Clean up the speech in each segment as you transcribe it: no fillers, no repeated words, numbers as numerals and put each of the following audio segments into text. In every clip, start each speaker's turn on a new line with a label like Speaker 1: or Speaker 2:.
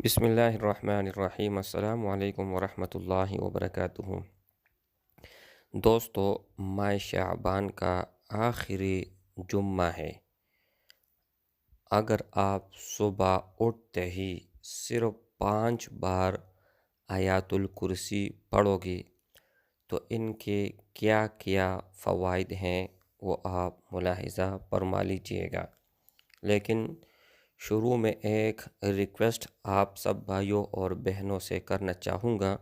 Speaker 1: بسم اللہ الرحمن الرحیم۔ السلام علیکم ورحمۃ اللہ وبرکاتہ۔ دوستو، ماہ شعبان کا آخری جمعہ ہے۔ اگر آپ صبح اٹھتے ہی صرف 5 بار آیات الکرسی پڑھو گے تو ان کے کیا کیا فوائد ہیں وہ آپ ملاحظہ فرما لیجیے گا۔ لیکن شروع میں ایک ریکویسٹ آپ سب بھائیوں اور بہنوں سے کرنا چاہوں گا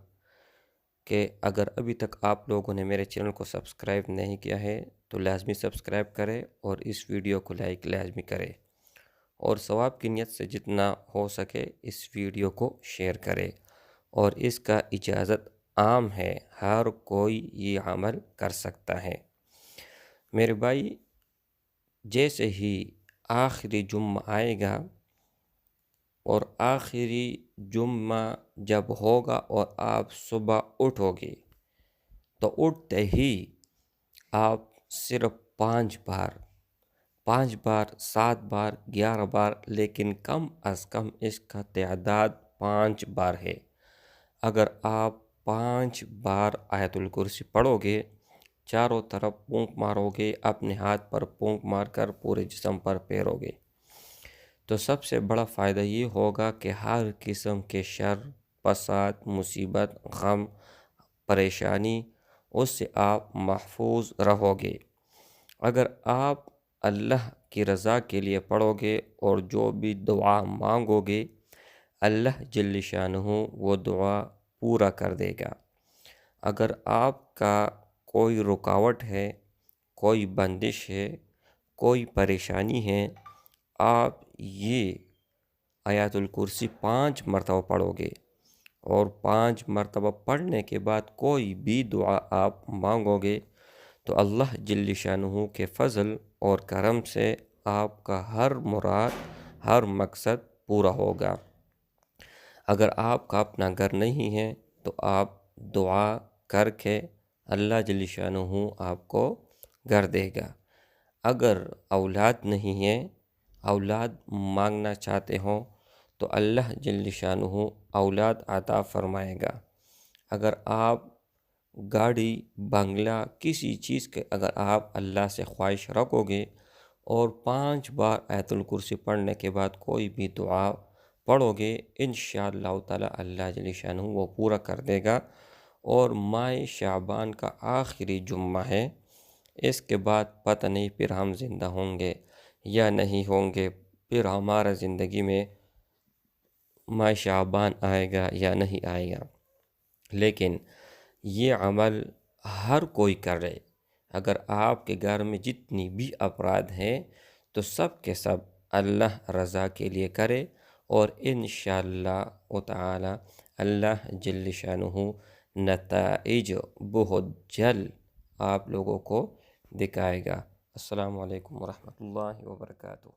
Speaker 1: کہ اگر ابھی تک آپ لوگوں نے میرے چینل کو سبسکرائب نہیں کیا ہے تو لازمی سبسکرائب کرے اور اس ویڈیو کو لائک لازمی کرے، اور ثواب کی نیت سے جتنا ہو سکے اس ویڈیو کو شیئر کرے۔ اور اس کا اجازت عام ہے، ہر کوئی یہ عمل کر سکتا ہے۔ میرے بھائی، جیسے ہی آخری جمعہ آئے گا اور آخری جمعہ جب ہوگا اور آپ صبح اٹھو گے تو اٹھتے ہی آپ صرف 5 بار 7 بار 11 بار، لیکن کم از کم اس کا تعداد 5 بار ہے۔ اگر آپ 5 بار آیت الکرسی پڑھو گے، چاروں طرف پونک مارو گے، اپنے ہاتھ پر پونک مار کر پورے جسم پر پھیرو گے، تو سب سے بڑا فائدہ یہ ہوگا کہ ہر قسم کے شر، فساد، مصیبت، غم، پریشانی، اس سے آپ محفوظ رہو گے۔ اگر آپ اللہ کی رضا کے لیے پڑھو گے اور جو بھی دعا مانگو گے، اللہ جل شانہ وہ دعا پورا کر دے گا۔ اگر آپ کا کوئی رکاوٹ ہے، کوئی بندش ہے، کوئی پریشانی ہے، آپ یہ آیات الکرسی 5 مرتبہ پڑھو گے، اور 5 مرتبہ پڑھنے کے بعد کوئی بھی دعا آپ مانگو گے تو اللہ جل شانہ کے فضل اور کرم سے آپ کا ہر مراد، ہر مقصد پورا ہوگا۔ اگر آپ کا اپنا گھر نہیں ہے تو آپ دعا کر کے اللہ جل شانہ آپ کو گھر دے گا۔ اگر اولاد نہیں ہے، اولاد مانگنا چاہتے ہوں تو اللہ جل شانہ اولاد عطا فرمائے گا۔ اگر آپ گاڑی، بنگلہ، کسی چیز کے اگر آپ اللہ سے خواہش رکھو گے اور 5 بار آیت الکرسی پڑھنے کے بعد کوئی بھی دعا پڑھو گے، انشاءاللہ تعالی اللہ جل شانہ وہ پورا کر دے گا۔ اور ماہ شعبان کا آخری جمعہ ہے، اس کے بعد پتہ نہیں پھر ہم زندہ ہوں گے یا نہیں ہوں گے، پھر ہمارا زندگی میں ماہ شعبان آئے گا یا نہیں آئے گا، لیکن یہ عمل ہر کوئی کرے۔ اگر آپ کے گھر میں جتنی بھی افراد ہیں تو سب کے سب اللہ رضا کے لیے کرے، اور انشاءاللہ تعالی اللہ جل شانہ نتائج بہت جلد آپ لوگوں کو دکھائے گا۔ السلام علیکم ورحمۃ اللہ وبرکاتہ۔